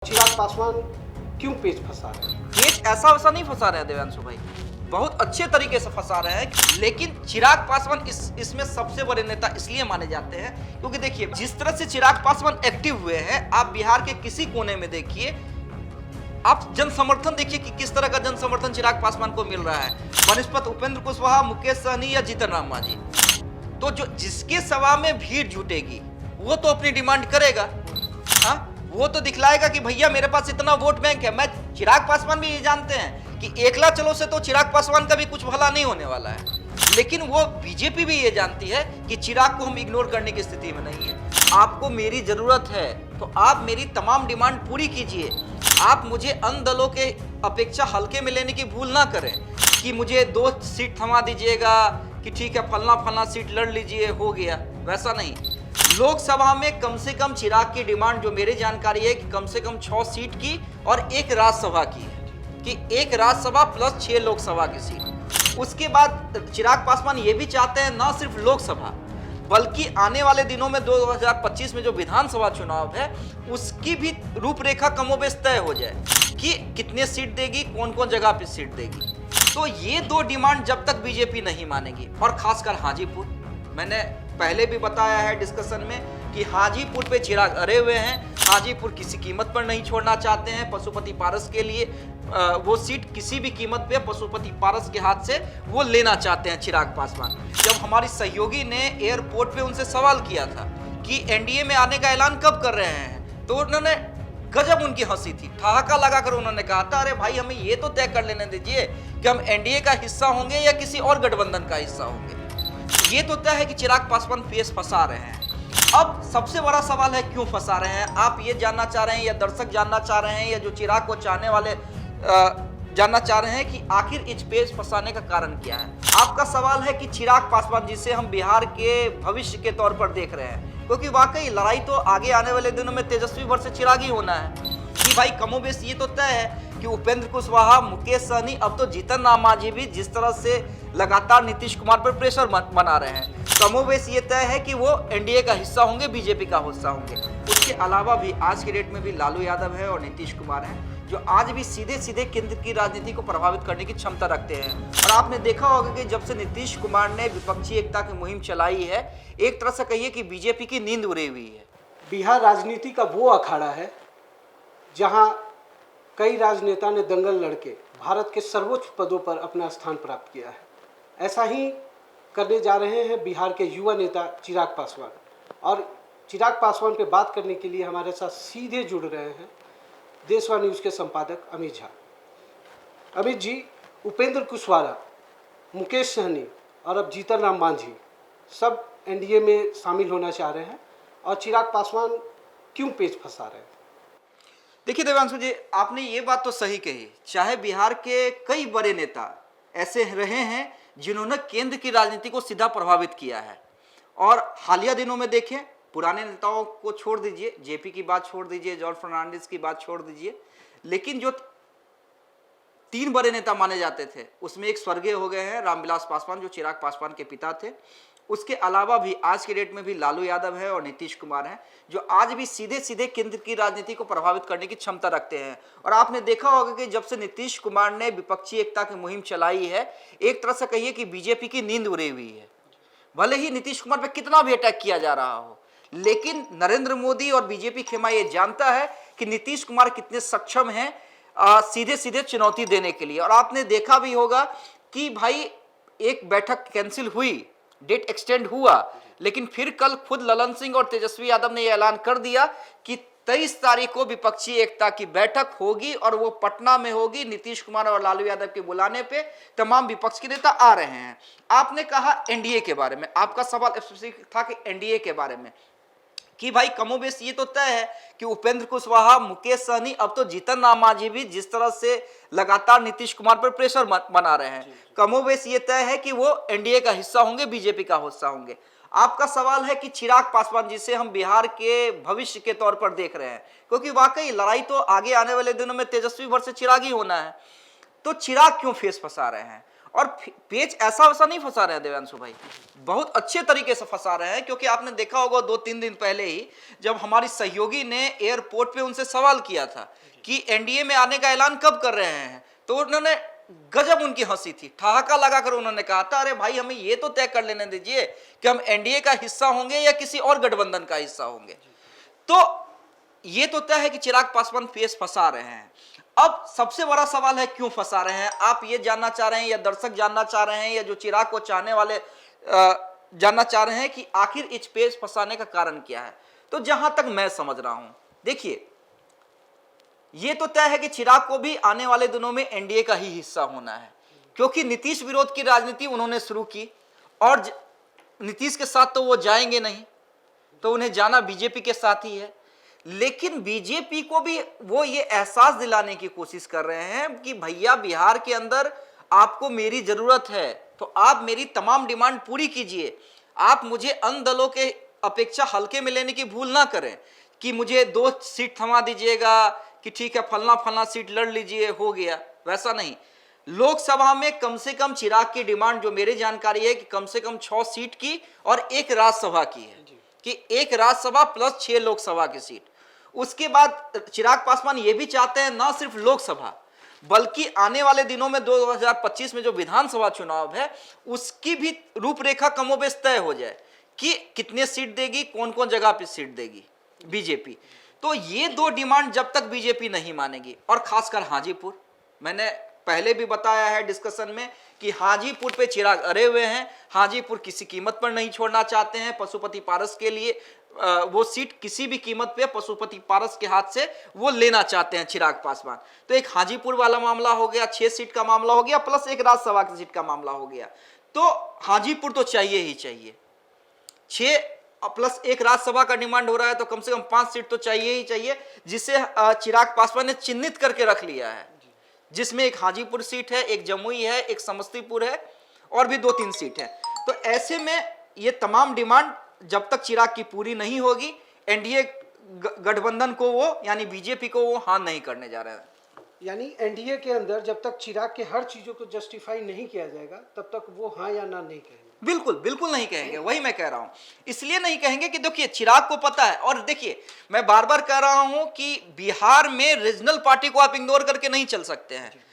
चिराग पासवान क्यों पेच फंसा रहे हैं? पेच ऐसा वैसा नहीं फंसा रहे हैं देवांशु भाई, बहुत अच्छे तरीके से फंसा रहे हैं। लेकिन चिराग पासवान इसमें सबसे बड़े नेता इसलिए माने जाते हैं क्योंकि देखिए जिस तरह से चिराग पासवान एक्टिव हुए हैं, आप बिहार के किसी कोने में देखिए, आप जन समर्थन देखिए कि किस तरह का जन समर्थन चिराग पासवान को मिल रहा है बनिस्पत उपेंद्र कुशवाहा, मुकेश सहनी या जीतन राम मांझी। तो जो जिसके सभा में भीड़ जुटेगी वो तो अपनी डिमांड करेगा, हाँ वो तो दिखलाएगा कि भैया मेरे पास इतना वोट बैंक है। मैं चिराग पासवान भी ये जानते हैं कि एकला चलो से तो चिराग पासवान का भी कुछ भला नहीं होने वाला है, लेकिन वो बीजेपी भी ये जानती है कि चिराग को हम इग्नोर करने की स्थिति में नहीं है। आपको मेरी जरूरत है तो आप मेरी तमाम डिमांड पूरी कीजिए। आप मुझे अन्य दलों के अपेक्षा हल्के में लेने की भूल ना करें कि मुझे 2 सीट थमा दीजिएगा कि ठीक है फलना सीट लड़ लीजिए हो गया, वैसा नहीं। लोकसभा में कम से कम चिराग की डिमांड जो मेरी जानकारी है कि कम से कम 6 सीट की और 1 राज्यसभा की है, कि 1 राज्यसभा प्लस 6 लोकसभा की सीट। उसके बाद चिराग पासवान ये भी चाहते हैं ना सिर्फ लोकसभा बल्कि आने वाले दिनों में 2025 में जो विधानसभा चुनाव है उसकी भी रूपरेखा कमोबेश तय हो जाए कि कितने सीट देगी, कौन कौन जगह पे सीट देगी। तो ये 2 डिमांड जब तक बीजेपी नहीं मानेगी, और खासकर हाजीपुर, मैंने पहले भी बताया है डिस्कशन में कि हाजीपुर पे चिराग अड़े हुए हैं। हाजीपुर किसी कीमत पर नहीं छोड़ना चाहते हैं। पशुपति पारस के लिए वो सीट किसी भी कीमत पे पशुपति पारस के हाथ से वो लेना चाहते हैं चिराग पासवान। जब हमारी सहयोगी ने एयरपोर्ट पे उनसे सवाल किया था कि एनडीए में आने का ऐलान कब कर रहे हैं, तो उन्होंने गजब उनकी हंसी थी, ठहाका लगाकर उन्होंने कहा था अरे भाई हमें ये तो तय कर लेने दीजिए कि हम एनडीए का हिस्सा होंगे या किसी और गठबंधन का हिस्सा होंगे। ये तो तय है कि चिराग पासवान पेच फंसा रहे हैं। अब सबसे बड़ा सवाल है क्यों फंसा रहे हैं। आप ये जानना चाह रहे हैं या दर्शक जानना चाह रहे हैं या जो चिराग को चाहने वाले जानना चाह रहे हैं कि आखिर इस पेच फंसाने का कारण क्या है। आपका सवाल है कि चिराग पासवान जिसे हम बिहार के भविष्य के तौर पर देख रहे हैं, क्योंकि वाकई लड़ाई तो आगे आने वाले दिनों में तेजस्वी वर्सेस चिराग ही होना है कि भाई कमोबेश ये तो तय है कि उपेंद्र कुशवाहा, मुकेश सहनी, अब तो जीतन राम मांझी भी जिस तरह से लगातार नीतीश कुमार पर प्रेशर बना रहे हैं, कमोबेश ये तय है कि वो एनडीए का हिस्सा होंगे, बीजेपी का हिस्सा होंगे। उसके अलावा भी आज के डेट में भी लालू यादव है और नीतीश कुमार है जो आज भी सीधे सीधे केंद्र की राजनीति को प्रभावित करने की क्षमता रखते हैं। और आपने देखा होगा कि जब से नीतीश कुमार ने विपक्षी एकता की मुहिम चलाई है, एक तरह से कहिए कि बीजेपी की नींद उड़ी हुई है। बिहार राजनीति का वो अखाड़ा है जहां कई राजनेता ने दंगल लड़के भारत के सर्वोच्च पदों पर अपना स्थान प्राप्त किया है। ऐसा ही करने जा रहे हैं बिहार के युवा नेता चिराग पासवान। और चिराग पासवान पे बात करने के लिए हमारे साथ सीधे जुड़ रहे हैं देशवा न्यूज़ के संपादक अमित झा। अमित जी, उपेंद्र कुशवाहा, मुकेश सहनी और अब जीतन राम मांझी सब एनडीए में शामिल होना चाह रहे हैं, और चिराग पासवान क्यों पेच फंसा रहे हैं? देखिए देवांशु जी, आपने ये बात तो सही कही। चाहे बिहार के कई बड़े नेता ऐसे रहे हैं जिन्होंने केंद्र की राजनीति को सीधा प्रभावित किया है, और हालिया दिनों में देखें, पुराने नेताओं को छोड़ दीजिए, जेपी की बात छोड़ दीजिए, जॉर्ज फर्नांडिस की बात छोड़ दीजिए, लेकिन जो 3 बड़े नेता माने जाते थे उसमें एक स्वर्गीय हो गए हैं रामविलास पासवान जो चिराग पासवान के पिता थे। उसके अलावा भी आज के डेट में भी लालू यादव है और नीतीश कुमार हैं जो आज भी सीधे सीधे केंद्र की राजनीति को प्रभावित करने की क्षमता रखते हैं। और आपने देखा होगा कि जब से नीतीश कुमार ने विपक्षी एकता की मुहिम चलाई है, एक तरह से कहिए कि बीजेपी की नींद उड़ी हुई है। भले ही नीतीश कुमार पे कितना भी अटैक किया जा रहा हो, लेकिन नरेंद्र मोदी और बीजेपी खेमा ये जानता है कि नीतीश कुमार कितने सक्षम हैं सीधे सीधे चुनौती देने के लिए। और आपने देखा भी होगा कि भाई एक बैठक कैंसिल हुई, डेट एक्सटेंड हुआ, लेकिन फिर कल खुद ललन सिंह और तेजस्वी यादव ने यह ऐलान कर दिया कि 23 तारीख को विपक्षी एकता की बैठक होगी और वो पटना में होगी। नीतीश कुमार और लालू यादव के बुलाने पे तमाम विपक्ष के नेता आ रहे हैं। आपने कहा एनडीए के बारे में, आपका सवाल स्पेसिफिक था कि एनडीए के बारे में कि भाई कमोबेश ये तो तय है कि उपेंद्र कुशवाहा, मुकेश सहनी, अब तो जीतन राम मांझी भी जिस तरह से लगातार नीतीश कुमार पर प्रेशर बना रहे हैं, कमोबेश ये तय है कि वो एनडीए का हिस्सा होंगे, बीजेपी का हिस्सा होंगे। आपका सवाल है कि चिराग पासवान जिसे हम बिहार के भविष्य के तौर पर देख रहे हैं, क्योंकि वाकई लड़ाई तो आगे आने वाले दिनों में तेजस्वी वर्सेस चिराग ही होना है, तो चिराग क्यों फेस फंसा रहे हैं। और पेच ऐसा वैसा नहीं फंसा रहे हैं देवांशु भाई, बहुत अच्छे तरीके से फंसा रहे हैं। क्योंकि आपने देखा होगा 2-3 दिन पहले ही जब हमारी सहयोगी ने एयरपोर्ट पे उनसे सवाल किया था कि एनडीए में आने का ऐलान कब कर रहे हैं, तो उन्होंने गजब उनकी हंसी थी, ठहाका लगाकर उन्होंने कहा था अरे भाई हमें ये तो तय कर लेने दीजिए कि हम एनडीए का हिस्सा होंगे या किसी और गठबंधन का हिस्सा होंगे। तो ये तो तय है कि चिराग पासवान पेच फंसा रहे हैं। अब सबसे बड़ा सवाल है क्यों फंसा रहे हैं, आप ये जानना चाह रहे हैं या दर्शक जानना चाह रहे हैं या जो चिराग को चाहने वाले जानना चाह रहे हैं कि आखिर इस पेच फंसाने का कारण क्या है। तो जहां तक मैं समझ रहा हूं, देखिए ये तो तय है कि चिराग को भी आने वाले दिनों में एनडीए का ही हिस्सा होना है, क्योंकि नीतीश विरोध की राजनीति उन्होंने शुरू की और नीतीश के साथ तो वो जाएंगे नहीं, तो उन्हें जाना बीजेपी के साथ ही है। लेकिन बीजेपी को भी वो ये एहसास दिलाने की कोशिश कर रहे हैं कि भैया बिहार के अंदर आपको मेरी जरूरत है, तो आप मेरी तमाम डिमांड पूरी कीजिए। आप मुझे अन्य दलों के अपेक्षा हल्के में लेने की भूल ना करें कि मुझे 2 सीट थमा दीजिएगा कि ठीक है फलना फलना सीट लड़ लीजिए हो गया, वैसा नहीं। लोकसभा में कम से कम चिराग की डिमांड जो मेरी जानकारी है कि कम से कम 6 सीट की और 1 राज्यसभा की है, कि 1 राज्यसभा प्लस 6 लोकसभा की सीट। उसके बाद चिराग पासवान ये भी चाहते हैं ना सिर्फ लोकसभा बल्कि आने वाले दिनों में 2025 में जो विधानसभा चुनाव है उसकी भी रूपरेखा कमोबेश तय हो जाए कि कितने सीट देगी, कौन कौन जगह पे सीट देगी बीजेपी। तो ये 2 डिमांड जब तक बीजेपी नहीं मानेगी, और खासकर हाजीपुर, मैंने पहले भी बताया है डिस्कशन में कि हाजीपुर पे चिराग अड़े हुए हैं। हाजीपुर किसी कीमत पर नहीं छोड़ना चाहते हैं। पशुपति पारस के लिए वो सीट किसी भी कीमत पे पशुपति पारस के हाथ से वो लेना चाहते हैं चिराग पासवान। तो एक हाजीपुर वाला मामला हो गया, 6 सीट का मामला हो गया, प्लस 1 राज्यसभा की सीट का मामला हो गया। तो हाजीपुर तो चाहिए ही चाहिए, 6 प्लस 1 राज्यसभा का डिमांड हो रहा है, तो कम से कम 5 सीट तो चाहिए ही चाहिए, जिसे चिराग पासवान ने चिन्हित करके रख लिया है, जिसमें एक हाजीपुर सीट है, एक जमुई है, एक समस्तीपुर है और भी 2-3 सीट है। तो ऐसे में ये तमाम डिमांड जब तक चिराग की पूरी नहीं होगी, एनडीए गठबंधन को वो यानी बीजेपी को वो हां नहीं करने जा रहे हैं। यानी एनडीए के अंदर जब तक चिराग के हर चीजों को जस्टिफाई नहीं किया जाएगा तब तक वो हाँ या ना नहीं कहेंगे। बिल्कुल बिल्कुल नहीं कहेंगे, वही मैं कह रहा हूं। इसलिए नहीं कहेंगे कि देखिए चिराग को पता है, और देखिए मैं बार बार कह रहा हूं कि बिहार में रीजनल पार्टी को आप इग्नोर करके नहीं चल सकते हैं।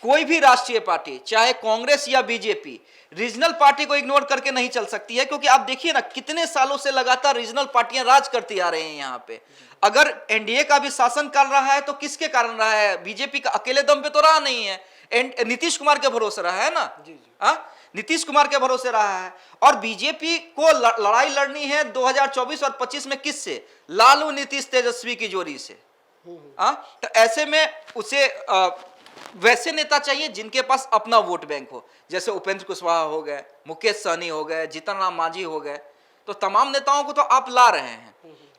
कोई भी राष्ट्रीय पार्टी चाहे कांग्रेस या बीजेपी रीजनल पार्टी को इग्नोर करके नहीं चल सकती है, क्योंकि आप देखिए ना कितने सालों से लगातार रीजनल पार्टियां राज करती आ रही हैं यहाँ पे। अगर एनडीए का भी शासन कर रहा है तो किसके कारण रहा है, बीजेपी का अकेले दम पे तो रहा नहीं है, नीतीश कुमार के भरोसे रहा है ना। नीतीश कुमार के भरोसे रहा है। और बीजेपी को लड़ाई लड़नी है 2024 और 25 में किससे, लालू नीतीश तेजस्वी की जोड़ी से। तो ऐसे में उसे वैसे नेता चाहिए जिनके पास अपना वोट बैंक हो, जैसे उपेंद्र कुशवाहा हो गए, मुकेश सहनी हो गए, जीतन राम मांझी हो गए। तो तमाम नेताओं को तो आप ला रहे हैं,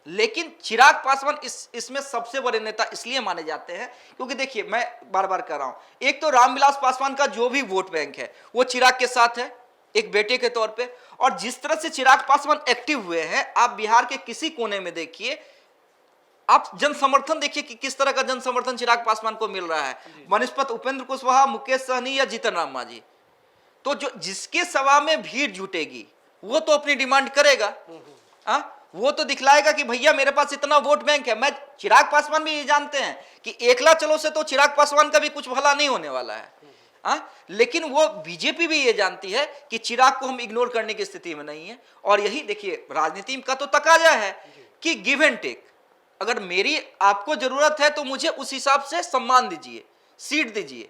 लेकिन चिराग पासवान इसमें सबसे बड़े नेता इसलिए माने जाते हैं क्योंकि देखिए मैं बार बार कह रहा हूं, एक तो रामविलास पासवान का जो भी वोट बैंक है वो चिराग के साथ है एक बेटे के तौर पे, और जिस तरह से चिराग पासवान एक्टिव हुए हैं, आप बिहार के किसी कोने में देखिए, आप जन समर्थन देखिए कि किस तरह का जन समर्थन चिराग पासवान को मिल रहा है, वनिस्पत उपेंद्र कुशवाहा, मुकेश सहनी या जीतन राम मांझी। तो जो जिसके सभा में भीड़ जुटेगी वो तो अपनी डिमांड करेगा, वो तो दिखलाएगा कि भैया मेरे पास इतना वोट बैंक है। मैं चिराग पासवान भी ये जानते हैं कि एकला चलो से तो चिराग पासवान का भी कुछ भला नहीं होने वाला है। लेकिन वो बीजेपी भी ये जानती है कि चिराग को हम इग्नोर करने की स्थिति में नहीं है। और यही देखिए राजनीति का तो तकाजा है कि गिव एंड टेक, अगर मेरी आपको जरूरत है तो मुझे उस हिसाब से सम्मान दीजिए, सीट दीजिए,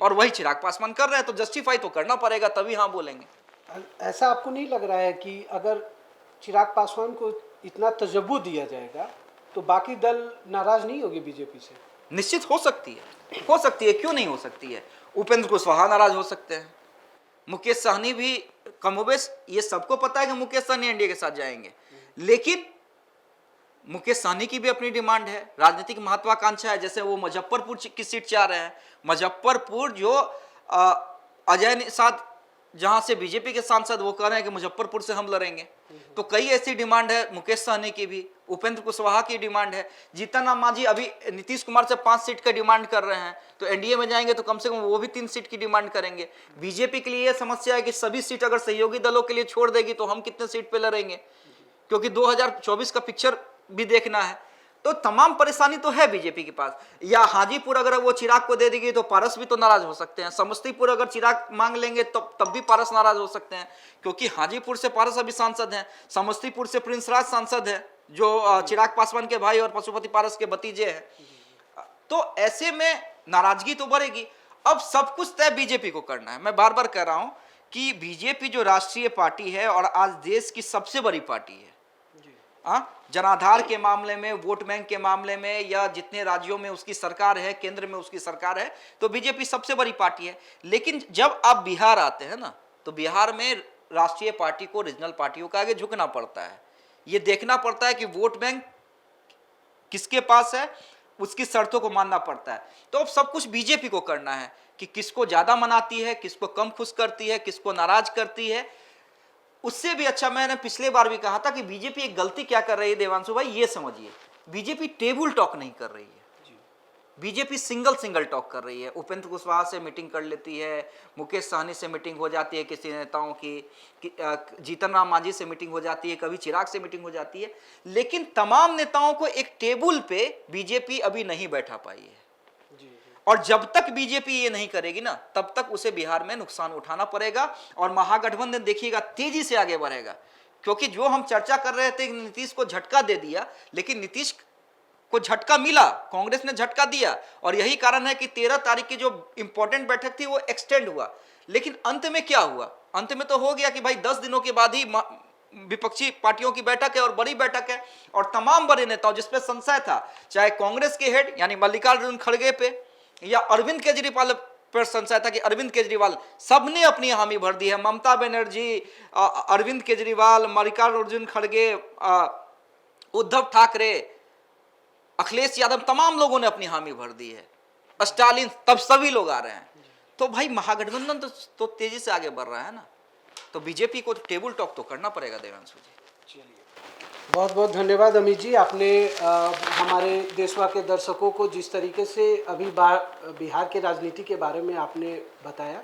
और वही चिराग पासवान कर रहे हैं। तो जस्टिफाई तो करना पड़ेगा, तभी हाँ बोलेंगे। ऐसा आपको नहीं लग रहा है कि अगर चिराग पासवान को इतना तजब्बु दिया जाएगा तो बाकी दल नाराज नहीं होगी बीजेपी से? निश्चित हो सकती है, क्यों नहीं हो सकती है। उपेंद्र कुशवाहा नाराज हो सकते हैं, मुकेश सहनी भी कमोबेश, ये सबको पता है कि मुकेश सहनी एनडीए के साथ जाएंगे, लेकिन मुकेश सहनी की भी अपनी डिमांड है, राजनीतिक महत्वाकांक्षा है। जैसे वो मुजफ्फरपुर की सीट चाह रहे हैं, मुजफ्फरपुर जो अजय निषाद जहां से बीजेपी के सांसद वो कह रहे हैं कि मुजफ्फरपुर से हम लड़ेंगे। तो कई ऐसी डिमांड है, मुकेश सहनी की भी, उपेंद्र कुशवाहा की डिमांड है, जीतन राम मांझी अभी नीतीश कुमार से 5 सीट का डिमांड कर रहे हैं, तो एनडीए में जाएंगे तो कम से कम वो भी 3 सीट की डिमांड करेंगे। बीजेपी के लिए यह समस्या है कि सभी सीट अगर सहयोगी दलों के लिए छोड़ देगी तो हम कितने सीट पे लड़ेंगे, क्योंकि 2024 का पिक्चर भी देखना है। तो तमाम परेशानी तो है बीजेपी के पास। या हाजीपुर अगर वो चिराग को दे देगी तो पारस भी तो नाराज हो सकते हैं, समस्तीपुर अगर चिराग मांग लेंगे तब भी पारस नाराज हो सकते हैं, क्योंकि हाजीपुर से पारस अभी सांसद हैं, समस्तीपुर से प्रिंस राज सांसद है जो चिराग पासवान के भाई और पशुपति पारस के भतीजे हैं। तो ऐसे में नाराजगी तो बढ़ेगी। अब सब कुछ तय बीजेपी को करना है। मैं बार बार कह रहा हूं कि बीजेपी जो राष्ट्रीय पार्टी है और आज देश की सबसे बड़ी पार्टी है, जनाधार के मामले में, वोट बैंक के मामले में, या जितने राज्यों में उसकी सरकार है, केंद्र में उसकी सरकार है, तो बीजेपी सबसे बड़ी पार्टी है। लेकिन जब आप बिहार आते हैं ना, तो बिहार में राष्ट्रीय पार्टी को रीजनल पार्टियों के आगे झुकना पड़ता है। ये देखना पड़ता है कि वोट बैंक किसके पास है, उसकी शर्तों को मानना पड़ता है। तो अब सब कुछ बीजेपी को करना है कि किसको ज्यादा मनाती है, किसको कम खुश करती है, किसको नाराज करती है। उससे भी अच्छा मैंने पिछले बार भी कहा था कि बीजेपी एक गलती क्या कर रही है देवांशु भाई, ये समझिए, बीजेपी टेबल टॉक नहीं कर रही है, बीजेपी सिंगल टॉक कर रही है। उपेंद्र कुशवाहा से मीटिंग कर लेती है, मुकेश सहनी से मीटिंग हो जाती है किसी नेताओं की, जीतन राम मांझी से मीटिंग हो जाती है, कभी चिराग से मीटिंग हो जाती है, लेकिन तमाम नेताओं को एक टेबल पे बीजेपी अभी नहीं बैठा पाई है। और जब तक बीजेपी ये नहीं करेगी ना, तब तक उसे बिहार में नुकसान उठाना पड़ेगा और महागठबंधन देखिएगा तेजी से आगे बढ़ेगा। क्योंकि जो हम चर्चा कर रहे थे नीतीश को झटका दे दिया, लेकिन नीतीश को झटका मिला, कांग्रेस ने झटका दिया, और यही कारण है कि 13 तारीख की जो इंपॉर्टेंट बैठक थी वो एक्सटेंड हुआ। लेकिन अंत में क्या हुआ? अंत में तो हो गया कि भाई 10 दिनों के बाद ही विपक्षी पार्टियों की बैठक है और बड़ी बैठक है, और तमाम बड़े नेताओं जिसपे संशय था, चाहे कांग्रेस के हेड यानी मल्लिकार्जुन खड़गे पे या अरविंद केजरीवाल पर संशय था कि अरविंद केजरीवाल, सबने अपनी हामी भर दी है। ममता बनर्जी, अरविंद केजरीवाल, मल्लिकार्जुन खड़गे, उद्धव ठाकरे, अखिलेश यादव, तमाम लोगों ने अपनी हामी भर दी है, स्टालिन, तब सभी लोग आ रहे हैं। तो भाई महागठबंधन तो तेजी से आगे बढ़ रहा है ना, तो बीजेपी को टेबल टॉक तो करना पड़ेगा देवांशु जी। बहुत बहुत धन्यवाद अमित जी, आपने हमारे देशवा के दर्शकों को जिस तरीके से अभी बिहार के राजनीति के बारे में आपने बताया,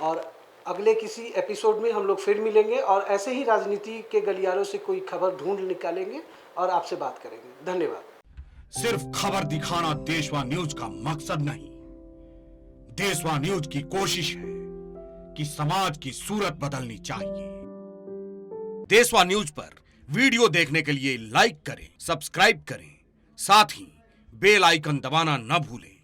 और अगले किसी एपिसोड में हम लोग फिर मिलेंगे और ऐसे ही राजनीति के गलियारों से कोई खबर ढूंढ निकालेंगे और आपसे बात करेंगे। धन्यवाद। सिर्फ खबर दिखाना देशवा न्यूज का मकसद नहीं, देशवा न्यूज की कोशिश है कि समाज की सूरत बदलनी चाहिए। देशवा न्यूज पर वीडियो देखने के लिए लाइक करें, सब्सक्राइब करें, साथ ही बेल आइकन दबाना न भूलें।